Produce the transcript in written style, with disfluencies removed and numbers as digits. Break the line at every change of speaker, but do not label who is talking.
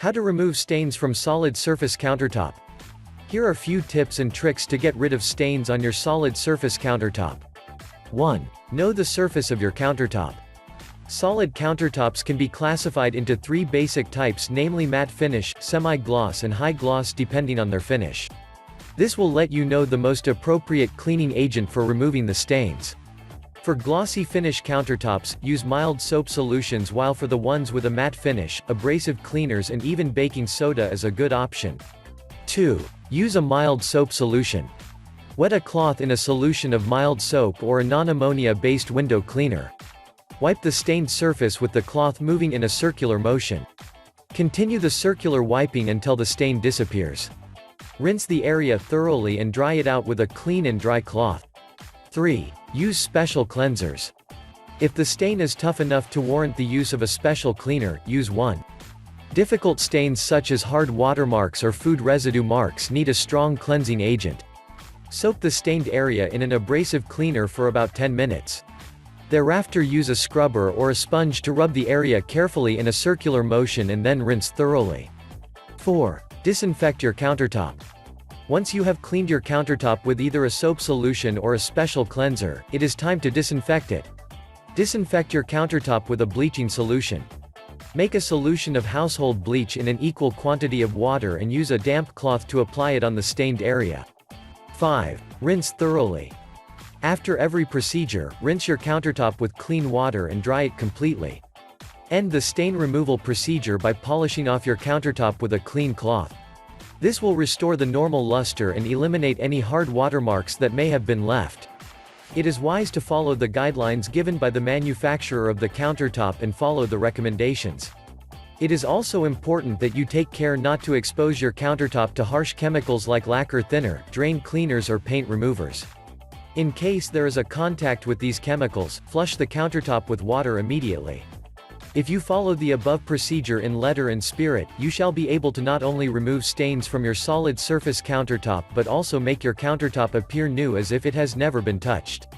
How to remove stains from solid surface countertop. Here are a few tips and tricks to get rid of stains on your solid surface countertop. 1. Know the surface of your countertop. Solid countertops can be classified into 3 basic types, namely matte finish, semi-gloss and high gloss, depending on their finish. This will let you know the most appropriate cleaning agent for removing the stains. For glossy finish countertops, use mild soap solutions, while for the ones with a matte finish, abrasive cleaners and even baking soda is a good option. 2. Use a mild soap solution. Wet a cloth in a solution of mild soap or a non-ammonia based window cleaner. Wipe the stained surface with the cloth moving in a circular motion. Continue the circular wiping until the stain disappears. Rinse the area thoroughly and dry it out with a clean and dry cloth. 3. Use special cleansers. If the stain is tough enough to warrant the use of a special cleaner, use one. Difficult stains such as hard watermarks or food residue marks need a strong cleansing agent. Soak the stained area in an abrasive cleaner for about 10 minutes. Thereafter use a scrubber or a sponge to rub the area carefully in a circular motion and then rinse thoroughly. 4. Disinfect your countertop. Once you have cleaned your countertop with either a soap solution or a special cleanser, it is time to disinfect it. Disinfect your countertop with a bleaching solution. Make a solution of household bleach in an equal quantity of water and use a damp cloth to apply it on the stained area. 5. Rinse thoroughly. After every procedure, rinse your countertop with clean water and dry it completely. End the stain removal procedure by polishing off your countertop with a clean cloth. This will restore the normal luster and eliminate any hard watermarks that may have been left. It is wise to follow the guidelines given by the manufacturer of the countertop and follow the recommendations. It is also important that you take care not to expose your countertop to harsh chemicals like lacquer thinner, drain cleaners or paint removers. In case there is a contact with these chemicals, flush the countertop with water immediately. If you follow the above procedure in letter and spirit, you shall be able to not only remove stains from your solid surface countertop but also make your countertop appear new as if it has never been touched.